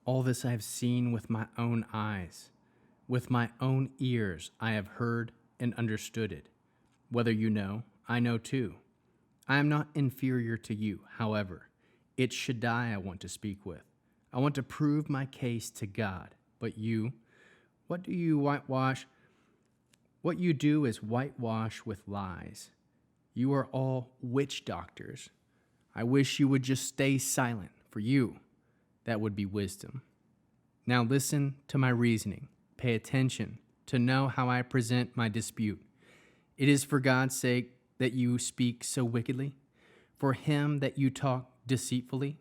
All this I have seen with my own eyes. With my own ears I have heard and understood it. Whether you know, I know too. I am not inferior to you, however. It's Shaddai I want to speak with. I want to prove my case to God. But you, what do you whitewash? What you do is whitewash with lies. You are all witch doctors. I wish you would just stay silent. For you, that would be wisdom. Now listen to my reasoning. Pay attention to know how I present my dispute. It is for God's sake that you speak so wickedly, for him that you talk deceitfully.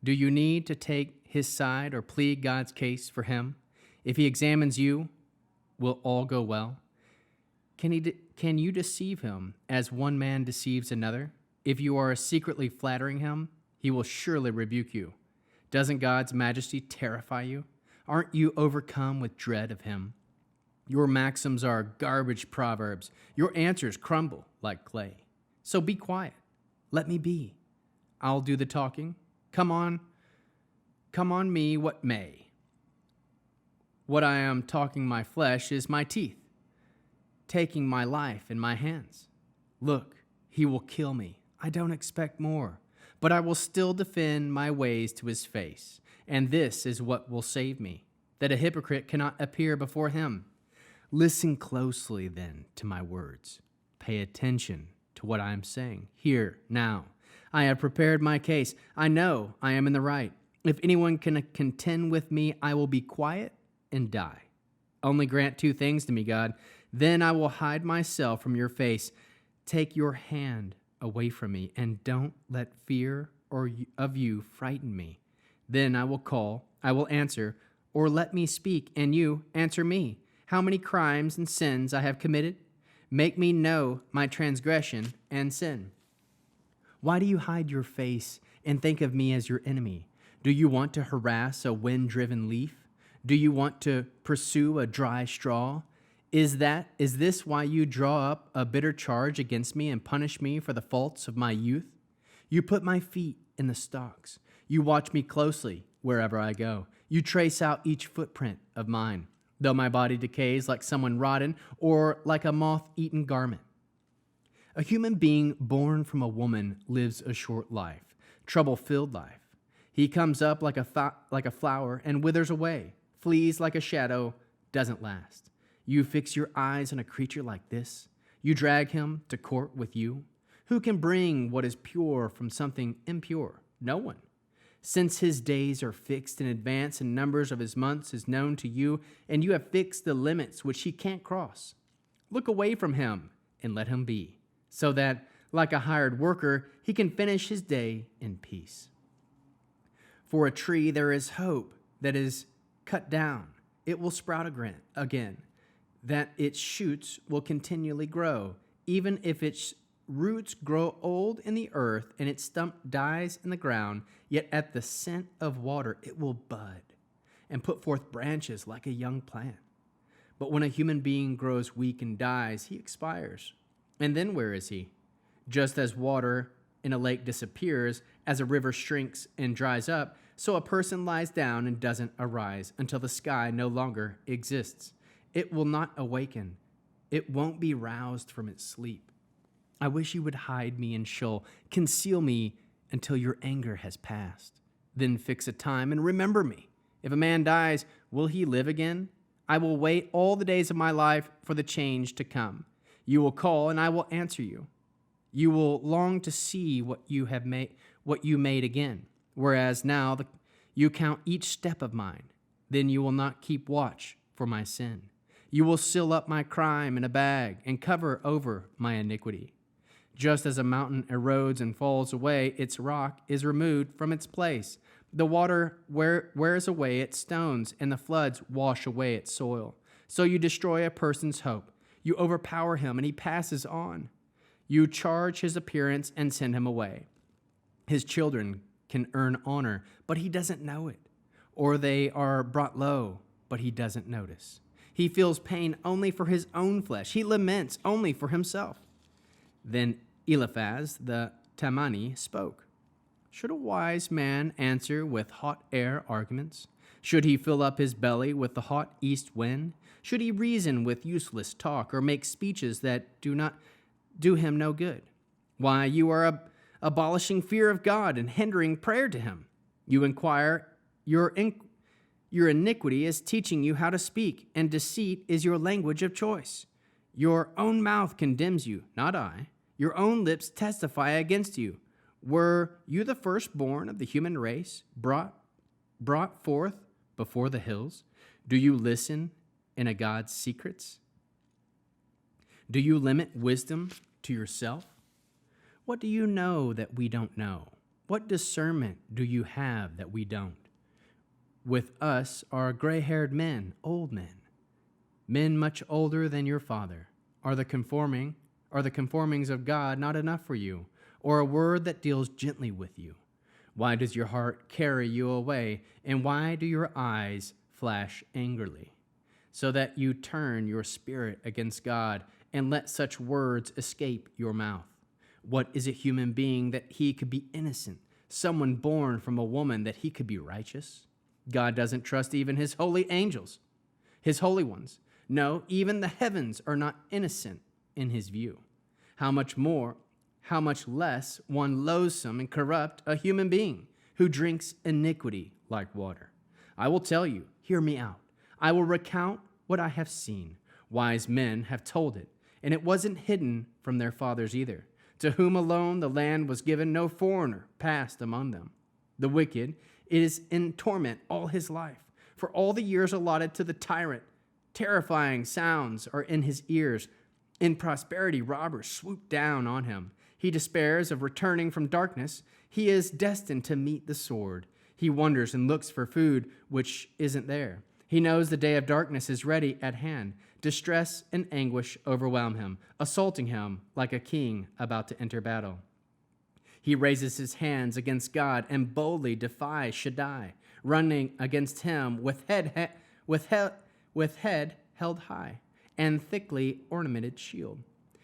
Do you need to take his side or plead God's case for him? If he examines you, will all go well? Can you deceive him as one man deceives another? If you are secretly flattering him, he will surely rebuke you. Doesn't God's majesty terrify you? Aren't you overcome with dread of him? Your maxims are garbage proverbs. Your answers crumble like clay. So be quiet. Let me be. I'll do the talking. Come on me what may. What I am talking my flesh is my teeth, taking my life in my hands. Look, he will kill me. I don't expect more, but I will still defend my ways to his face. And this is what will save me, that a hypocrite cannot appear before him. Listen closely then to my words. Pay attention to what I am saying. Here, now. I have prepared my case. I know I am in the right. If anyone can contend with me, I will be quiet and die. Only grant two things to me, God. Then I will hide myself from your face. Take your hand away from me, and don't let fear of you frighten me. Then I will call, I will answer, or let me speak, and you answer me. How many crimes and sins I have committed? Make me know my transgression and sin. Why do you hide your face and think of me as your enemy? Do you want to harass a wind-driven leaf? Do you want to pursue a dry straw? Is this why you draw up a bitter charge against me and punish me for the faults of my youth? You put my feet in the stocks. You watch me closely wherever I go. You trace out each footprint of mine, though my body decays like someone rotten or like a moth-eaten garment. A human being born from a woman lives a short life, trouble-filled life. He comes up like a flower and withers away, flees like a shadow, doesn't last. You fix your eyes on a creature like this. You drag him to court with you. Who can bring what is pure from something impure? No one. Since his days are fixed in advance and numbers of his months is known to you, and you have fixed the limits which he can't cross. Look away from him and let him be, so that, like a hired worker, he can finish his day in peace. For a tree there is hope that is cut down. It will sprout again, that its shoots will continually grow, even if its roots grow old in the earth and its stump dies in the ground, yet at the scent of water it will bud and put forth branches like a young plant. But when a human being grows weak and dies, he expires. And then where is he? Just as water in a lake disappears, as a river shrinks and dries up, so a person lies down and doesn't arise until the sky no longer exists. It will not awaken. It won't be roused from its sleep. I wish you would hide me in Sheol, conceal me until your anger has passed. Then fix a time and remember me. If a man dies, will he live again? I will wait all the days of my life for the change to come. You will call, and I will answer you. You will long to see what you made again, whereas now you count each step of mine. Then you will not keep watch for my sin. You will seal up my crime in a bag and cover over my iniquity. Just as a mountain erodes and falls away, its rock is removed from its place. The water wears away its stones, and the floods wash away its soil. So you destroy a person's hope. You overpower him, and he passes on. You charge his appearance and send him away. His children can earn honor, but he doesn't know it. Or they are brought low, but he doesn't notice. He feels pain only for his own flesh. He laments only for himself. Then Eliphaz the Temani spoke. Should a wise man answer with hot air arguments? Should he fill up his belly with the hot east wind? Should he reason with useless talk, or make speeches that do not do him no good? Why, you are abolishing fear of God and hindering prayer to him. You inquire, your iniquity is teaching you how to speak, and deceit is your language of choice. Your own mouth condemns you, not I. Your own lips testify against you. Were you the firstborn of the human race, brought forth before the hills? Do you listen in a God's secrets? Do you limit wisdom to yourself? What do you know that we don't know? What discernment do you have that we don't? With us are gray-haired men, old men much older than your father. Are the conformings of God not enough for you, or a word that deals gently with you? Why does your heart carry you away, and why do your eyes flash angrily, so that you turn your spirit against God and let such words escape your mouth? What is a human being that he could be innocent, someone born from a woman that he could be righteous? God doesn't trust even his holy angels, his holy ones. No, even the heavens are not innocent in his view. How much less one loathsome and corrupt a human being who drinks iniquity like water. I will tell you, hear me out. I will recount what I have seen. Wise men have told it, and it wasn't hidden from their fathers either. To whom alone the land was given, no foreigner passed among them. The wicked is in torment all his life, for all the years allotted to the tyrant. Terrifying sounds are in his ears. In prosperity, robbers swoop down on him. He despairs of returning from darkness. He is destined to meet the sword. He wonders and looks for food which isn't there. He knows the day of darkness is ready at hand. Distress and anguish overwhelm him, assaulting him like a king about to enter battle. He raises his hands against God and boldly defies Shaddai, running against him with head held high and thickly ornamented shield.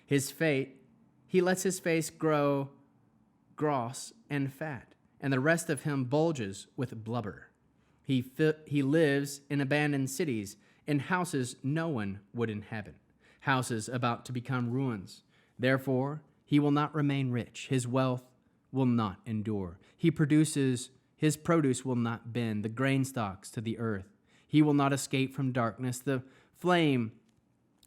He lets his face grow gross and fat, and the rest of him bulges with blubber. He lives in abandoned cities, in houses no one would inhabit, houses about to become ruins. Therefore, he will not remain rich. His wealth will not endure. His produce will not bend the grain stalks to the earth. He will not escape from darkness. The flame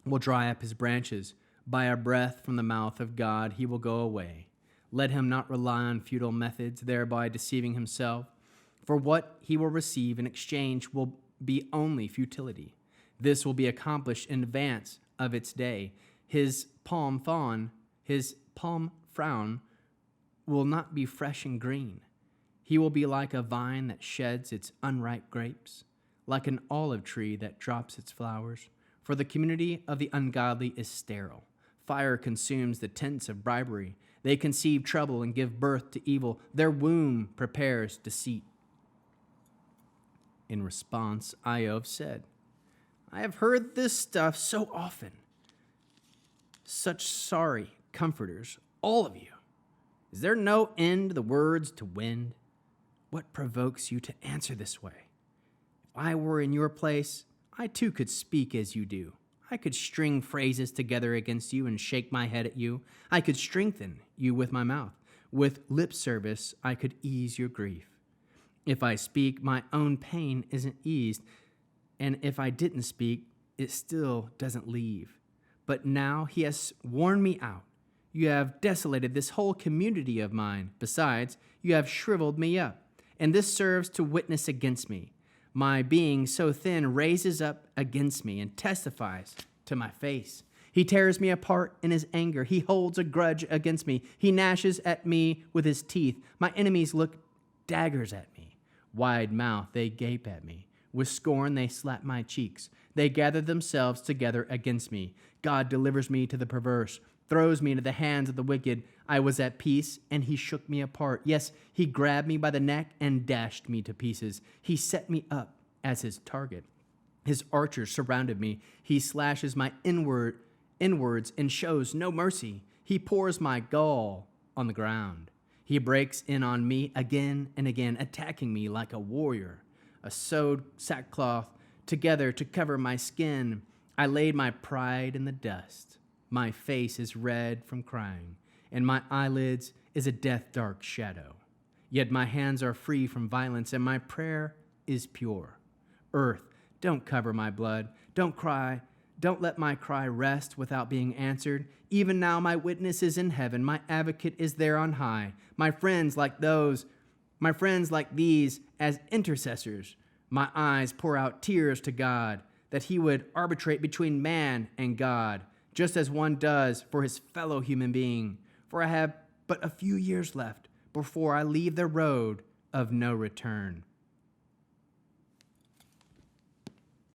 will dry up his branches. By a breath from the mouth of God, he will go away. Let him not rely on futile methods, thereby deceiving himself. For what he will receive in exchange will be only futility. This will be accomplished in advance of its day. His palm frown will not be fresh and green. He will be like a vine that sheds its unripe grapes, like an olive tree that drops its flowers. For the community of the ungodly is sterile. Fire consumes the tents of bribery. They conceive trouble and give birth to evil. Their womb prepares deceit. In response, Iov said, I have heard this stuff so often. Such sorry comforters, all of you. Is there no end to the words to wind? What provokes you to answer this way? If I were in your place, I too could speak as you do. I could string phrases together against you and shake my head at you. I could strengthen you with my mouth. With lip service, I could ease your grief. If I speak, my own pain isn't eased, and if I didn't speak, it still doesn't leave. But now he has worn me out. You have desolated this whole community of mine. Besides, you have shriveled me up, and this serves to witness against me. My being so thin raises up against me and testifies to my face. He tears me apart in his anger. He holds a grudge against me. He gnashes at me with his teeth. My enemies look daggers at me. Wide mouth, they gape at me. With scorn, they slap my cheeks. They gather themselves together against me. God delivers me to the perverse, throws me into the hands of the wicked. I was at peace, and he shook me apart. Yes, he grabbed me by the neck and dashed me to pieces. He set me up as his target. His archers surrounded me. He slashes my inwards and shows no mercy. He pours my gall on the ground. He breaks in on me again and again, attacking me like a warrior. a sewed sackcloth together to cover my skin. I laid my pride in the dust. My face is red from crying, and my eyelids is a death-dark shadow. Yet my hands are free from violence, and my prayer is pure. Earth, don't cover my blood. Don't cry. Don't let my cry rest without being answered. Even now my witness is in heaven. My advocate is there on high. My friends like these as intercessors. My eyes pour out tears to God, that he would arbitrate between man and God, just as one does for his fellow human being. For I have but a few years left before I leave the road of no return.